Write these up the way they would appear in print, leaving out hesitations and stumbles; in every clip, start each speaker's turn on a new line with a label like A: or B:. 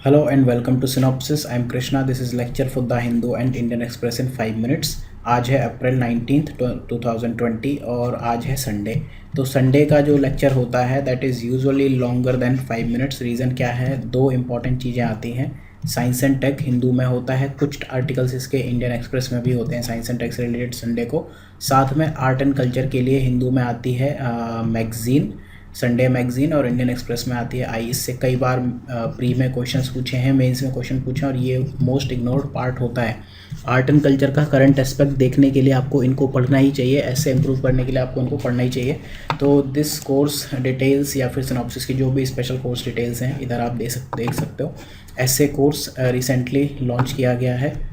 A: Hello and welcome to Synopsis. I am Krishna. This is lecture for The Hindu and Indian Express in 5 minutes. आज है अप्रैल 19 2020 और आज है Sunday. तो Sunday का जो लेक्चर होता है that is usually longer than 5 minutes. Reason क्या है, दो इंपॉर्टेंट चीज़ें आती हैं। साइंस एंड टेक हिंदू में होता है, कुछ आर्टिकल्स इसके इंडियन एक्सप्रेस में भी होते हैं साइंस एंड टेक से रिलेटेड संडे को। साथ में आर्ट एंड कल्चर के लिए हिंदू में आती है मैगज़ीन, संडे मैगजीन, और इंडियन एक्सप्रेस में आती है आई। इससे कई बार प्री में क्वेश्चंस पूछे हैं, मेंस में क्वेश्चन पूछे हैं, और ये मोस्ट इग्नोर्ड पार्ट होता है। आर्ट एंड कल्चर का करंट एस्पेक्ट देखने के लिए आपको इनको पढ़ना ही चाहिए, ऐसे इंप्रूव करने के लिए आपको इनको पढ़ना ही चाहिए। तो दिस कोर्स डिटेल्स या फिर सिनॉप्सिस की जो भी स्पेशल कोर्स डिटेल्स हैं इधर आप देख सकते हो। ऐसे कोर्स रिसेंटली लॉन्च किया गया है।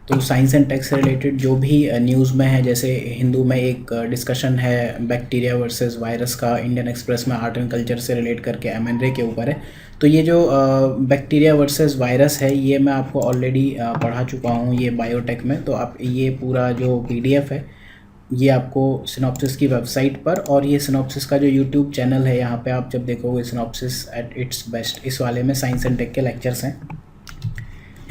A: तो साइंस एंड टेक से रिलेटेड जो भी न्यूज़ में है, जैसे हिंदू में एक डिस्कशन है बैक्टीरिया वर्सेस वायरस का, इंडियन एक्सप्रेस में आर्ट एंड कल्चर से रिलेट करके एमएनरे के ऊपर है। तो ये जो बैक्टीरिया वर्सेस वायरस है ये मैं आपको ऑलरेडी पढ़ा चुका हूँ ये बायोटेक में। तो आप ये पूरा जो पीडीएफ है ये आपको सिनॉप्सिस की वेबसाइट पर, और ये सिनॉप्सिस का जो यूट्यूब चैनल है यहाँ पे आप जब देखोगे सिनॉप्सिस एट इट्स बेस्ट, इस वाले में साइंस एंड टेक के लेक्चर्स हैं,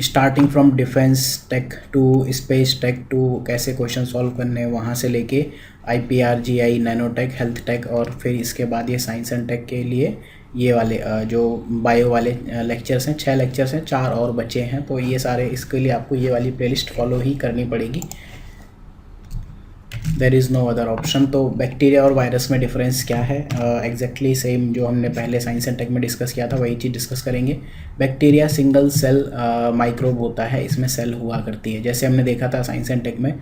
A: starting from defence tech to space tech to कैसे क्वेश्चन सॉल्व करने वहाँ से लेके IPR GI nano tech health tech, और फिर इसके बाद ये साइंस एंड टेक के लिए ये वाले जो बायो वाले लेक्चर्स हैं, 6 लेक्चर्स हैं, 4 और बचे हैं। तो ये सारे, इसके लिए आपको ये वाली प्लेलिस्ट फॉलो ही करनी पड़ेगी, there is no other option. तो बैक्टीरिया और वायरस में डिफरेंस क्या है, एग्जैक्टली सेम जो हमने पहले साइंस एंड टेक में डिस्कस किया था वही चीज़ डिस्कस करेंगे। बैक्टीरिया सिंगल सेल माइक्रोब होता है, इसमें सेल हुआ करती है। जैसे हमने देखा था साइंस एंड टेक में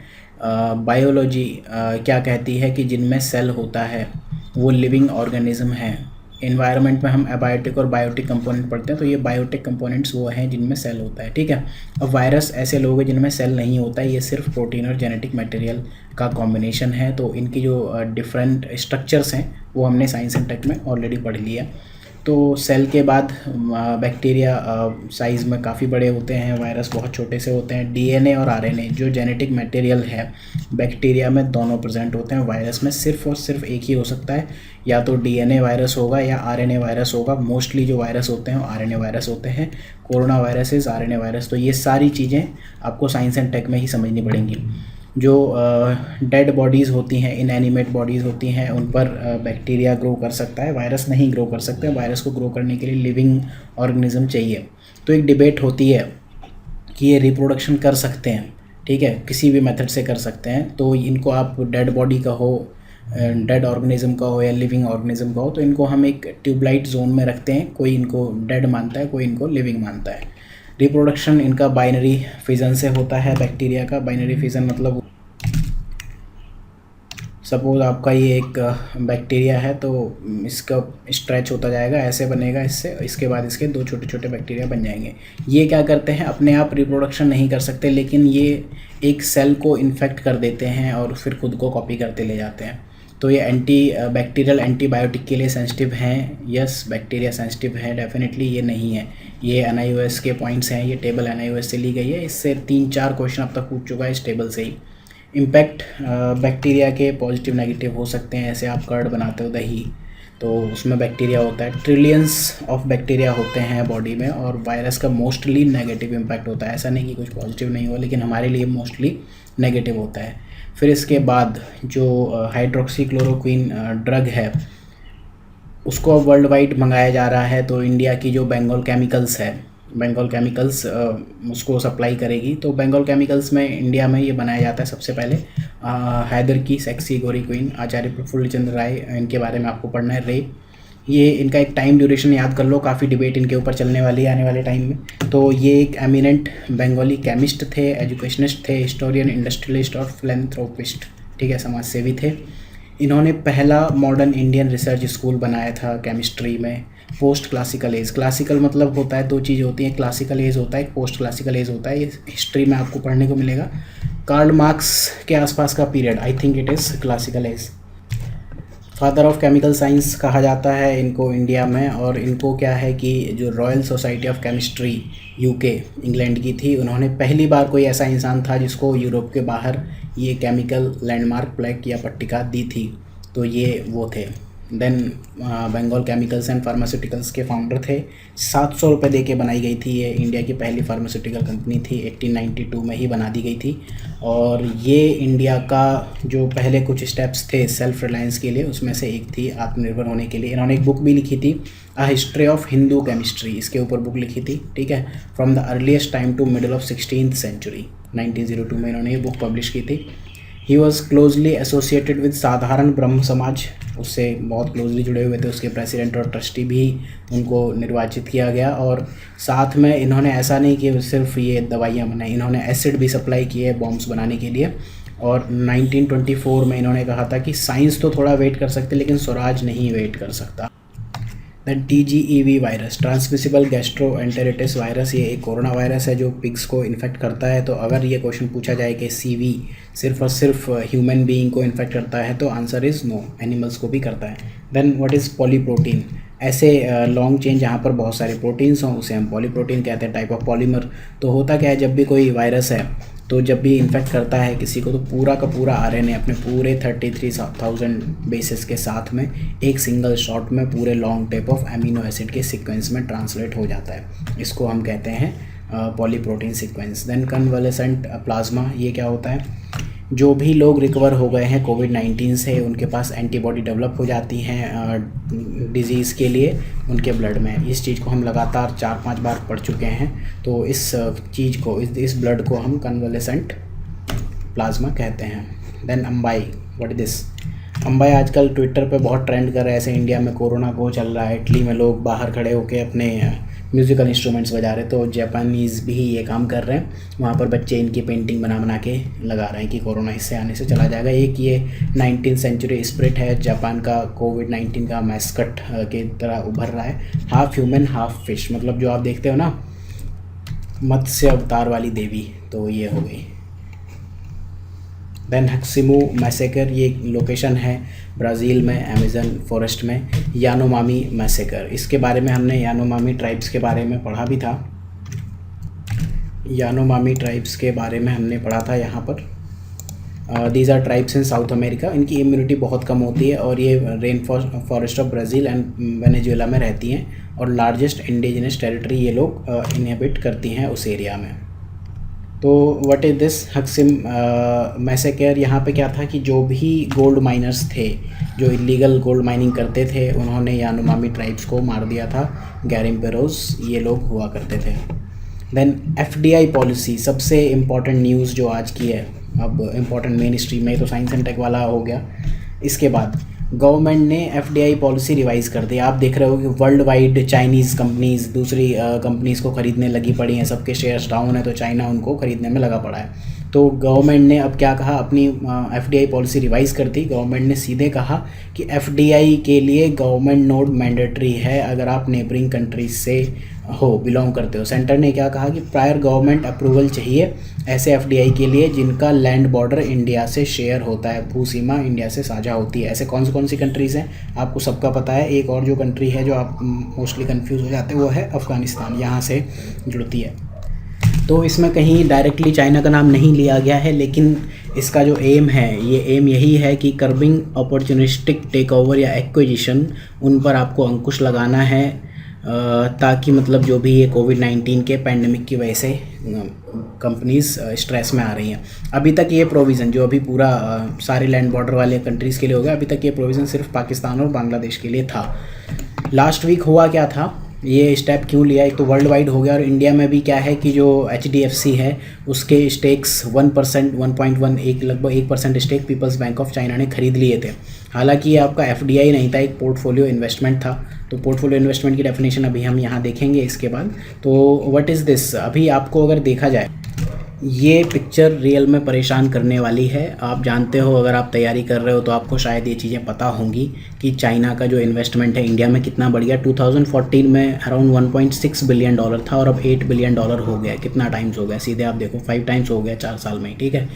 A: बायोलॉजी क्या कहती है कि जिनमें सेल होता है वो लिविंग ऑर्गेनिज्म है। इन्वायरमेंट में हम एबायोटिक और बायोटिक कंपोनेंट पढ़ते हैं, तो ये बायोटिक कंपोनेंट्स वो हैं जिनमें सेल होता है, ठीक है। अब वायरस ऐसे लोग हैं जिनमें सेल नहीं होता है, ये सिर्फ प्रोटीन और जेनेटिक मटेरियल का कॉम्बिनेशन है। तो इनकी जो डिफरेंट स्ट्रक्चर्स हैं वो हमने साइंस एंड टेक में ऑलरेडी पढ़ लिया। तो सेल के बाद बैक्टीरिया साइज़ में काफ़ी बड़े होते हैं, वायरस बहुत छोटे से होते हैं। DNA और RNA जो जेनेटिक मटेरियल है बैक्टीरिया में दोनों प्रेजेंट होते हैं, वायरस में सिर्फ और सिर्फ एक ही हो सकता है, या तो DNA वायरस होगा या RNA वायरस होगा। मोस्टली जो वायरस होते हैं वो RNA वायरस होते हैं, कोरोना वायरसेस RNA वायरस। तो ये सारी चीज़ें आपको साइंस एंड टेक में ही समझनी पड़ेंगी। जो डेड बॉडीज़ होती हैं, इनएनिमेट बॉडीज़ होती हैं, उन पर बैक्टीरिया ग्रो कर सकता है, वायरस नहीं ग्रो कर सकते। वायरस को ग्रो करने के लिए लिविंग ऑर्गेनिज्म चाहिए। तो एक डिबेट होती है कि ये रिप्रोडक्शन कर सकते हैं, ठीक है, किसी भी मेथड से कर सकते हैं। तो इनको आप डेड बॉडी का हो, डेड ऑर्गेनिज्म का हो या लिविंग ऑर्गेनिज्म का हो, तो इनको हम एक ट्यूबलाइट जोन में रखते हैं। कोई इनको डेड मानता है, कोई इनको लिविंग मानता है। रिप्रोडक्शन इनका बाइनरी फिजन से होता है। बैक्टीरिया का बाइनरी फिजन मतलब सपोज आपका ये एक बैक्टीरिया है तो इसका स्ट्रेच होता जाएगा, ऐसे बनेगा इससे, इसके बाद इसके 2 छोटे छोटे बैक्टीरिया बन जाएंगे। ये क्या करते हैं, अपने आप रिप्रोडक्शन नहीं कर सकते, लेकिन ये एक सेल को इन्फेक्ट कर देते हैं और फिर खुद को कॉपी करते ले जाते हैं। तो ये बैक्टीरियल एंटीबायोटिक के लिए सेंसिटिव हैं। यस, बैक्टीरिया सेंसिटिव है, डेफिनेटली ये नहीं है। ये NIOS के पॉइंट्स हैं, ये टेबल NIOS से ली गई है। इससे 3-4 क्वेश्चन अब तक पूछ चुका है इस टेबल से ही। इम्पैक्ट बैक्टीरिया के पॉजिटिव नेगेटिव हो सकते हैं। ऐसे आप कर्ड बनाते हो दही, तो उसमें बैक्टीरिया होता है, ट्रिलियंस ऑफ बैक्टीरिया होते हैं बॉडी में, और वायरस का मोस्टली नेगेटिव इम्पैक्ट होता है। ऐसा नहीं कि कुछ पॉजिटिव नहीं हो, लेकिन हमारे लिए मोस्टली नेगेटिव होता है। फिर इसके बाद जो हाइड्रोक्सीक्लोरोक्विन ड्रग है उसको अब वर्ल्ड वाइड मंगाया जा रहा है। तो इंडिया की जो बंगाल केमिकल्स है, बंगाल केमिकल्स उसको सप्लाई करेगी। तो बंगाल केमिकल्स में इंडिया में ये बनाया जाता है सबसे पहले। हैदर की सेक्सी गोरी क्वीन, आचार्य प्रफुल्ल चंद्र राय, इनके बारे में आपको पढ़ना है। रे, ये इनका एक टाइम ड्यूरेशन याद कर लो, काफ़ी डिबेट इनके ऊपर चलने वाली है आने वाले टाइम में। तो ये एक एमिनेंट बंगाली केमिस्ट थे, एजुकेशनिस्ट थे, हिस्टोरियन, इंडस्ट्रियलिस्ट और फिलेंथ्रोपिस्ट, ठीक है, समाज सेवी थे। इन्होंने पहला मॉडर्न इंडियन रिसर्च स्कूल बनाया था केमिस्ट्री में। पोस्ट क्लासिकल एज, क्लासिकल मतलब होता है 2 चीज़ होती हैं, क्लासिकल एज होता है, एक पोस्ट क्लासिकल एज होता है। ये हिस्ट्री में आपको पढ़ने को मिलेगा। कार्ल मार्क्स के आसपास का period, I think it is classical as. Father of chemical science कहा जाता है इनको इंडिया में। और इनको क्या है कि जो royal society of chemistry UK England की थी, उन्होंने पहली बार कोई ऐसा इंसान था जिसको यूरोप के बाहर ये केमिकल लैंडमार्क प्लेक या पट्टिका दी थी। तो ये वो थे then Bengal chemicals and pharmaceuticals के फाउंडर थे। 700 रुपये दे के बनाई गई थी। ये इंडिया की पहली फार्मास्यूटिकल कंपनी थी, 1892 में ही बना दी गई थी। और ये इंडिया का जो पहले कुछ स्टेप्स थे सेल्फ रिलायंस के लिए, उसमें से एक थी आत्मनिर्भर होने के लिए। इन्होंने एक बुक भी लिखी थी, a history of Hindu chemistry, इसके ऊपर बुक लिखी थी, ठीक है, from the earliest time to middle of 16th century. 1902 में इन्होंने ये बुक पब्लिश की थी। He was closely associated with Sadharan Brahmo समाज, उससे बहुत क्लोजली जुड़े हुए थे। उसके प्रेसिडेंट और ट्रस्टी भी उनको निर्वाचित किया गया। और साथ में इन्होंने ऐसा नहीं कि सिर्फ ये दवाइयाँ बनाई, इन्होंने एसिड भी सप्लाई किए बॉम्ब्स बनाने के लिए। और 1924 में इन्होंने कहा था कि साइंस तो थोड़ा वेट कर सकते लेकिन स्वराज नहीं वेट कर सकता। Then TGEV virus, transmissible gastroenteritis virus, ये एक कोरोना वायरस है जो पिग्स को इन्फेक्ट करता है। तो अगर ये क्वेश्चन पूछा जाए कि CV सिर्फ और सिर्फ ह्यूमन बीइंग को इन्फेक्ट करता है तो आंसर इज़ नो, एनिमल्स को भी करता है। देन व्हाट इज़ पॉलीप्रोटीन, ऐसे लॉन्ग चेन जहाँ पर बहुत सारे प्रोटीन्स हों उसे हम पॉलीप्रोटीन कहते हैं, टाइप ऑफ पॉलीमर। तो होता क्या है, जब भी कोई वायरस है तो जब भी इन्फेक्ट करता है किसी को तो पूरा का पूरा RNA अपने पूरे 33,000 बेसिस के साथ में एक सिंगल शॉट में पूरे long type of amino acid के सीक्वेंस में ट्रांसलेट हो जाता है। इसको हम कहते हैं पॉलीप्रोटीन सीक्वेंस। देन कन्वलेसेंट प्लाज्मा, ये क्या होता है, जो भी लोग रिकवर हो गए हैं कोविड-19 से उनके पास एंटीबॉडी डेवलप हो जाती हैं डिज़ीज़ के लिए उनके ब्लड में। इस चीज़ को हम लगातार 4-5 बार पढ़ चुके हैं। तो इस चीज़ को, इस ब्लड को हम कन्वलेसेंट प्लाज्मा कहते हैं। Then Ambai, what is this, Ambai आजकल ट्विटर पे बहुत ट्रेंड कर रहा है। ऐसे इंडिया में कोरोना को चल रहा है, इटली में लोग बाहर खड़े होकर अपने म्यूज़िकल इंस्ट्रूमेंट्स बजा रहे, तो जापानीज़ भी ये काम कर रहे हैं। वहाँ पर बच्चे इनकी पेंटिंग बना के लगा रहे हैं कि कोरोना इससे आने से चला जाएगा। एक ये 19th सेंचुरी स्पिरिट है, जापान का कोविड-19 का मैस्कट के तरह उभर रहा है। हाफ ह्यूमन हाफ फिश, मतलब जो आप देखते हो ना मत्स्य अवतार वाली देवी, तो ये हो गई। देन हक्सिमू मैसेकर, ये लोकेशन है ब्राज़ील में अमेज़न फॉरेस्ट में। यानोमामी मैसेकर, इसके बारे में हमने यानोमामी ट्राइब्स के बारे में पढ़ा भी था। यानोमामी ट्राइब्स के बारे में हमने पढ़ा था यहाँ पर। These are tribes in South America, इनकी इम्यूनिटी बहुत कम होती है और ये rain forest of Brazil and Venezuela में रहती हैं और लार्जेस्ट इंडिजिनस टेरिटरी ये लोग इनहेबिट करती हैं उस एरिया में। तो व्हाट इज़ दिस हक्सिम मैसेकर, यहाँ पे क्या था कि जो भी गोल्ड माइनर्स थे जो इलीगल गोल्ड माइनिंग करते थे उन्होंने यानोमामी ट्राइब्स को मार दिया था। गैरिम्पेरोस ये लोग हुआ करते थे। देन FDI पॉलिसी, सबसे इम्पॉर्टेंट न्यूज़ जो आज की है, अब इम्पॉर्टेंट मेन स्ट्रीम में तो साइंस एंड टेक वाला हो गया। इसके बाद गवर्नमेंट ने FDI पॉलिसी रिवाइज कर दी। आप देख रहे हो कि वर्ल्ड वाइड चाइनीज़ कंपनीज़ दूसरी कंपनीज़ को ख़रीदने लगी पड़ी हैं, सबके शेयर्स डाउन है तो चाइना उनको ख़रीदने में लगा पड़ा है। तो गवर्नमेंट ने अब क्या कहा, अपनी FDI पॉलिसी रिवाइज कर दी। गवर्नमेंट ने सीधे कहा कि FDI के लिए गवर्नमेंट नोड मैंडेटरी है अगर आप नेबरिंग कंट्रीज से हो, बिलोंग करते हो। सेंटर ने क्या कहा कि प्रायर गवर्नमेंट अप्रूवल चाहिए ऐसे FDI के लिए जिनका लैंड बॉर्डर इंडिया से शेयर होता है, भू सीमा इंडिया से साझा होती है। ऐसे कौन सी कंट्रीज़ हैं आपको सबका पता है। एक और जो कंट्री है जो आप मोस्टली कंफ्यूज हो जाते हैं वो है अफ़गानिस्तान, यहाँ से जुड़ती है। तो इसमें कहीं डायरेक्टली चाइना का नाम नहीं लिया गया है, लेकिन इसका जो एम है, ये एम यही है कि कर्बिंग अपॉर्चुनिस्टिक टेक ओवर या एक्विजिशन, उन पर आपको अंकुश लगाना है ताकि मतलब जो भी ये कोविड-19 के पैंडमिक की वजह से कंपनीज स्ट्रेस में आ रही हैं। अभी तक ये प्रोविज़न जो अभी पूरा सारे लैंड बॉर्डर वाले कंट्रीज़ के लिए हो गया, अभी तक ये प्रोविज़न सिर्फ पाकिस्तान और बांग्लादेश के लिए था। लास्ट वीक हुआ क्या था, ये स्टेप क्यों लिया, एक तो वर्ल्ड वाइड हो गया और इंडिया में भी क्या है कि जो HDFC है उसके स्टेक्स 1%, 1.1 लगभग 1% stake People's Bank of China ने खरीद लिए थे। हालांकि ये आपका FDI नहीं था, एक पोर्टफोलियो इन्वेस्टमेंट था। तो पोर्टफोलियो इन्वेस्टमेंट की डेफिनेशन अभी हम यहाँ देखेंगे इसके बाद। तो व्हाट इज़ दिस, अभी आपको अगर देखा जाए ये पिक्चर रियल में परेशान करने वाली है। आप जानते हो, अगर आप तैयारी कर रहे हो तो आपको शायद ये चीज़ें पता होंगी कि चाइना का जो इन्वेस्टमेंट है इंडिया में कितना बढ़ गया। 2014 में अराउंड $1.6 बिलियन था और अब $8 बिलियन हो गया। कितना टाइम्स हो गया, सीधे आप देखो 5 टाइम्स हो गया 4 साल में, ठीक है।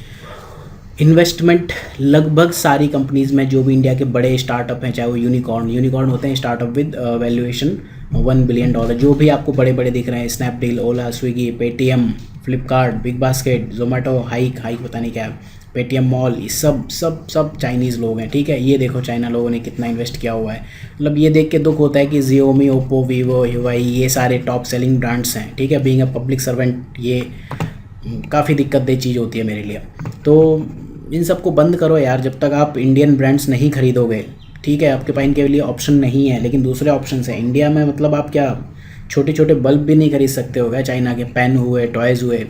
A: इन्वेस्टमेंट लगभग सारी कंपनीज़ में जो भी इंडिया के बड़े स्टार्टअप हैं, चाहे वो यूनिकॉर्न होते हैं स्टार्टअप विद वैल्यूएशन $1 बिलियन, जो भी आपको बड़े बड़े दिख रहे हैं, Snapdeal, Ola, Swiggy, Paytm, Flipkart, Big Basket, Zomato, Hike पता नहीं क्या है, पेटीएम मॉल, ये सब सब सब चाइनीज़ लोग हैं, ठीक है। ये देखो चाइना लोगों ने कितना इन्वेस्ट किया हुआ है। मतलब ये देख के दुख होता है कि Xiaomi, ओप्पो, वीवो, ह्यूआई ये सारे टॉप सेलिंग ब्रांड्स हैं, ठीक है। बीइंग अ पब्लिक सर्वेंट ये काफ़ी दिक्कतदेह चीज़ होती है मेरे लिए। तो इन सबको बंद करो यार, जब तक आप इंडियन ब्रांड्स नहीं खरीदोगे, ठीक है। आपके पास इनके लिए ऑप्शन नहीं है, लेकिन दूसरे ऑप्शन हैं इंडिया में। मतलब आप क्या छोटे छोटे बल्ब भी नहीं खरीद सकते हो क्या? चाइना के पेन हुए, टॉयज़ हुए।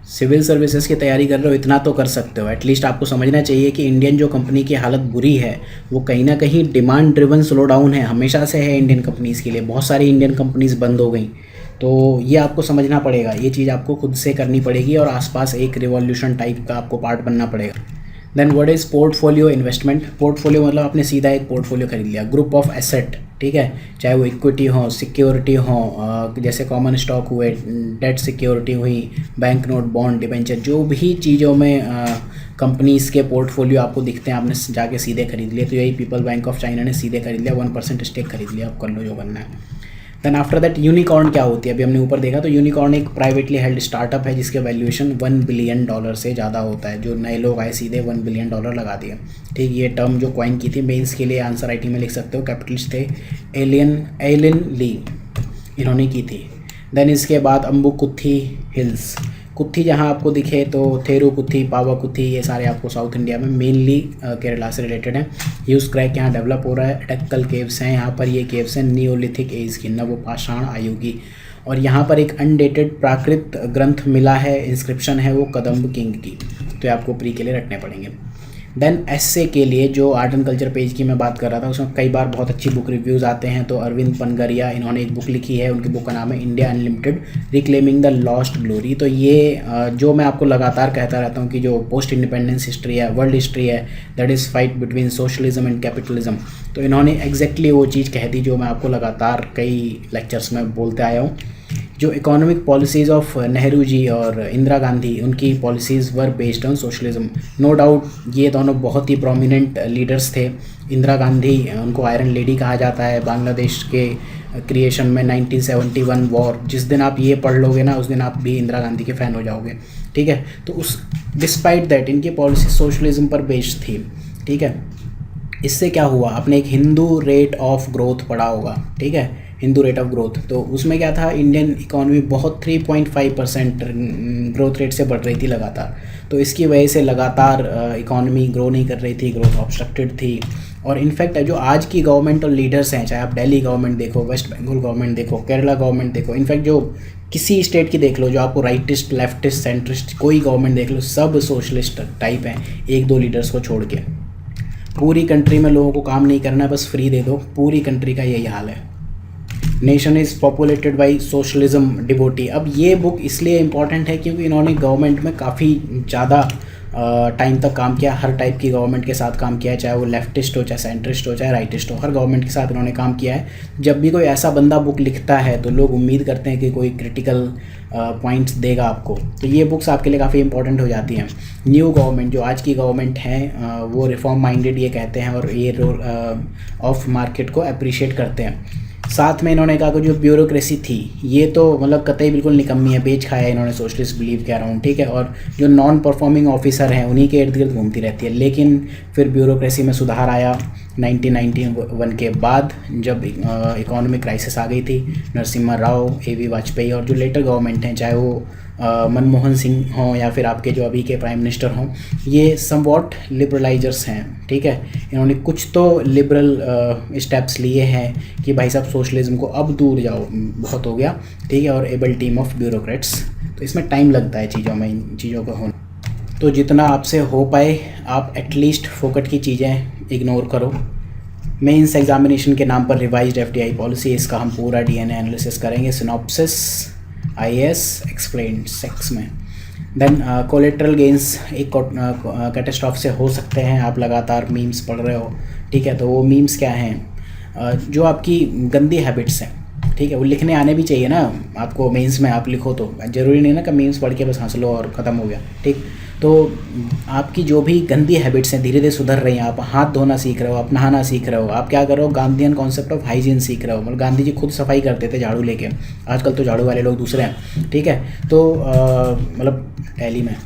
A: सिविल सर्विसेज की तैयारी कर रहे हो, इतना तो कर सकते हो एटलीस्ट। आपको समझना चाहिए कि इंडियन जो कंपनी की हालत बुरी है वो कहीं ना कहीं डिमांड ड्रिवन स्लो डाउन है, हमेशा से है इंडियन कंपनीज़ के लिए। बहुत सारी इंडियन कंपनीज़ बंद हो गई, तो ये आपको समझना पड़ेगा। ये चीज़ आपको खुद से करनी पड़ेगी और आसपास एक रिवॉल्यूशन टाइप का आपको पार्ट बनना पड़ेगा। Then what is portfolio investment? Portfolio मतलब आपने सीधा एक पोर्टफोलियो खरीद लिया, ग्रुप ऑफ एसेट, ठीक है। चाहे वो इक्विटी हो, सिक्योरिटी हो, जैसे कॉमन स्टॉक हुए, डेट सिक्योरिटी हुई, बैंक नोट, बॉन्ड, डिबेंचर, जो भी चीज़ों में कंपनीज़ के पोर्टफोलियो आपको दिखते हैं, आपने जाके सीधे खरीद लिए। तो यही पीपल बैंक ऑफ चाइना ने सीधे खरीद लिया, 1% स्टेक खरीद लिया। आप कर लो जो करना है। देन आफ्टर दैट यूनिकॉर्न क्या होती है? अभी हमने ऊपर देखा, तो यूनिकॉर्न एक प्राइवेटली हेल्ड स्टार्टअप है जिसके वैल्यूएशन $1 बिलियन से ज़्यादा होता है। जो नए लोग आए सीधे $1 बिलियन लगा दिए, ठीक। ये टर्म जो कॉइन की थी, मेंस के लिए आंसर IT में लिख सकते हो, कैपिटलिस्ट थे एलियन ली, इन्होंने की थी। देन इसके बाद अम्बुकुथी हिल्स, कुत्थी जहाँ आपको दिखे तो थेरुकुथी, पावाकुथी, ये सारे आपको साउथ इंडिया में मेनली केरला से रिलेटेड हैं। ह्यूज क्रैक यहाँ डेवलप हो रहा है। अटक्कल केव्स हैं यहाँ पर, ये केव्स हैं नियोलिथिक एज की, नवपाषाण आयु की। और यहाँ पर एक अनडेटेड प्राकृत ग्रंथ मिला है, इंस्क्रिप्शन है वो कदम्ब किंग की, तो ये आपको प्री के लिए रखने पड़ेंगे। देन एस्से के लिए जो आर्ट एंड कल्चर पेज की मैं बात कर रहा था, उसमें कई बार बहुत अच्छी बुक रिव्यूज़ आते हैं। तो अरविंद पनगरिया, इन्होंने एक बुक लिखी है, उनकी बुक का नाम है India unlimited, reclaiming the lost glory. तो ये जो मैं आपको लगातार कहता रहता हूँ कि जो पोस्ट इंडिपेंडेंस हिस्ट्री है, वर्ल्ड हिस्ट्री है, that is fight between socialism and capitalism. तो इन्होंने एग्जैक्टली वो चीज़ कह दी जो मैं आपको लगातार कई लेक्चर्स में बोलते आया हूँ। जो economic policies of Nehru ji और इंदिरा गांधी, उनकी policies were based on socialism. No doubt ये दोनों बहुत ही प्रोमिनेंट लीडर्स थे। इंदिरा गांधी, उनको आयरन लेडी कहा जाता है। बांग्लादेश के क्रिएशन में 1971 वॉर, जिस दिन आप ये पढ़ लोगे ना, उस दिन आप भी इंदिरा गांधी के फ़ैन हो जाओगे, ठीक है। तो उस डिस्पाइट दैट इनकी पॉलिसी सोशलिज्म पर बेस्ड थी, ठीक है। इससे क्या हुआ, आपने एक हिंदू रेट ऑफ ग्रोथ पढ़ा होगा, ठीक है, हिंदू रेट ऑफ ग्रोथ। तो उसमें क्या था, इंडियन इकॉनमी बहुत 3.5% ग्रोथ रेट से बढ़ रही थी लगातार। तो इसकी वजह से लगातार इकॉनमी ग्रो नहीं कर रही थी, ग्रोथ ऑब्स्ट्रक्टेड थी। और इनफैक्ट जो आज की गवर्नमेंट और लीडर्स हैं, चाहे आप दिल्ली गवर्नमेंट देखो, वेस्ट बंगाल गवर्नमेंट देखो, केरला गवर्नमेंट देखो, इनफैक्ट जो किसी स्टेट की देख लो, जो आपको राइटिस्ट, लेफ्टिस्ट, सेंट्रिस्ट कोई गवर्नमेंट देख लो, सब सोशलिस्ट टाइप हैं, एक दो लीडर्स को छोड़ के। पूरी कंट्री में लोगों को काम नहीं करना है, बस फ्री दे दो। पूरी कंट्री का यही हाल है। Nation is populated by socialism devotee. अब ये बुक इसलिए इम्पॉर्टेंट है क्योंकि इन्होंने गवर्नमेंट में काफ़ी ज़्यादा टाइम तक काम किया, हर टाइप की गवर्नमेंट के साथ काम किया है, चाहे वो लेफ्टिस्ट हो, चाहे सेंट्रिस्ट हो, चाहे राइटिस्ट हो, हर गवर्नमेंट के साथ इन्होंने काम किया है। जब भी कोई ऐसा बंदा बुक लिखता है तो लोग उम्मीद करते हैं कि कोई क्रिटिकल पॉइंट्स देगा आपको, तो ये बुक्स आपके लिए काफ़ी इंपॉर्टेंट हो जाती हैं। न्यू गवर्नमेंट, जो आज की गवर्नमेंट है, वो रिफॉर्म माइंडेड ये कहते हैं और ये रोल ऑफ मार्केट को अप्रिशिएट करते हैं। साथ में इन्होंने कहा कि जो ब्यूरोक्रेसी थी ये तो मतलब कतई बिल्कुल निकम्मी है, बेच खाया इन्होंने सोशलिस्ट बिलीव के अराउंड, ठीक है। और जो नॉन परफॉर्मिंग ऑफिसर हैं उन्हीं के इर्द गिर्द घूमती रहती है। लेकिन फिर ब्यूरोक्रेसी में सुधार आया 1991 के बाद, जब इकोनॉमिक क्राइसिस आ गई थी। नरसिम्हा राव, AV वाजपेयी और जो लेटर गवर्नमेंट हैं, चाहे वो मनमोहन सिंह हों या फिर आपके जो अभी के प्राइम मिनिस्टर हों, ये समवॉट लिबरलाइजर्स हैं, ठीक है। इन्होंने कुछ तो लिबरल स्टेप्स लिए हैं कि भाई साहब सोशलिज्म को अब दूर जाओ, बहुत हो गया, ठीक है। और एबल टीम ऑफ ब्यूरोक्रेट्स, तो इसमें टाइम लगता है चीज़ों में, इन चीज़ों का होना। तो जितना आपसे हो पाए आप एटलीस्ट फोकट की चीज़ें इग्नोर करो। मेंस एग्जामिनेशन के नाम पर रिवाइज्ड FDI पॉलिसी, इसका हम पूरा DNA एनालिसिस करेंगे, सिनॉप्सिस IAS एक्सप्लेन्ड सेक्स में। देन कोलेट्रल गेंस एक कैटास्ट्रॉफ से हो सकते हैं। आप लगातार मीम्स पढ़ रहे हो, ठीक है, तो वो मीम्स क्या हैं, जो आपकी गंदी हैबिट्स हैं, ठीक है, वो लिखने आने भी चाहिए ना आपको। मेंस में आप लिखो तो ज़रूरी नहीं ना कि मीम्स पढ़ के बस हंस लो और ख़त्म हो गया, ठीक। तो आपकी जो भी गंदी हैबिट्स हैं धीरे धीरे सुधर रही हैं। आप हाथ धोना सीख रहे हो, आप नहाना सीख रहे हो, आप क्या कर रहे हो, गांधीयन कॉन्सेप्ट ऑफ हाइजीन सीख रहे हो। मतलब गांधी जी खुद सफाई करते थे झाड़ू लेके, आजकल तो झाड़ू वाले लोग दूसरे हैं, ठीक है। तो मतलब दिल्ली में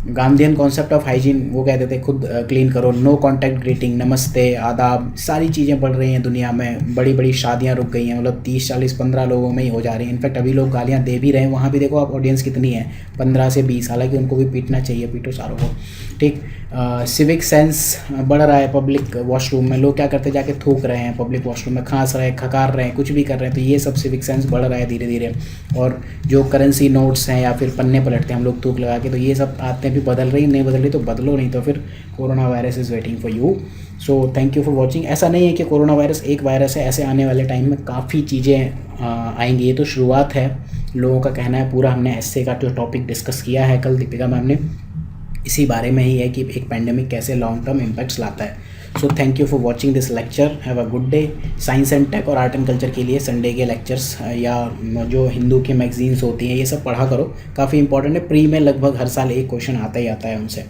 A: गांधीयन कॉन्सेप्ट ऑफ हाइजीन, वो कहते थे खुद क्लीन करो, नो कॉन्टैक्ट ग्रीटिंग, नमस्ते, आदाब, सारी चीज़ें बढ़ रही हैं दुनिया में। बड़ी बड़ी शादियां रुक गई हैं, मतलब 30 40 15 लोगों में ही हो जा रही हैं। इनफैक्ट अभी लोग गालियां दे भी रहे हैं, वहाँ भी देखो आप ऑडियंस कितनी है, 15 से 20। हालांकि उनको भी पीटना चाहिए, पीटो सारों को, ठीक। सिविक सेंस बढ़ रहा है पब्लिक वॉशरूम में। लोग क्या करते हैं, जाके थूक रहे हैं पब्लिक वॉशरूम में, खांस रहे हैं, खकार रहे हैं, कुछ भी कर रहे हैं। तो ये सब सिविक सेंस बढ़ रहा है धीरे धीरे। और जो करेंसी नोट्स हैं या फिर पन्ने पलटते हैं हम लोग थूक लगा के, तो ये सब आदतें भी बदल रही, नहीं बदल रही तो बदलो, नहीं तो फिर corona virus is waiting for you. So thank you for watching. ऐसा नहीं है कि कोरोना वायरस एक वायरस है, ऐसे आने वाले टाइम में काफ़ी चीज़ें आएंगी। ये तो शुरुआत है, लोगों का कहना है। पूरा हमने एसए का जो टॉपिक डिस्कस किया है कल दीपिका मैम ने, इसी बारे में ही है कि एक पैंडेमिक कैसे लॉन्ग टर्म इम्पैक्ट्स लाता है। So thank you for watching this lecture, have a good day. Science and tech और आर्ट एंड कल्चर के लिए संडे के लेक्चर्स या जो हिंदू की मैगजीन्स होती हैं ये सब पढ़ा करो, काफ़ी इंपॉर्टेंट है। प्री में लगभग हर साल एक क्वेश्चन आता ही आता है उनसे।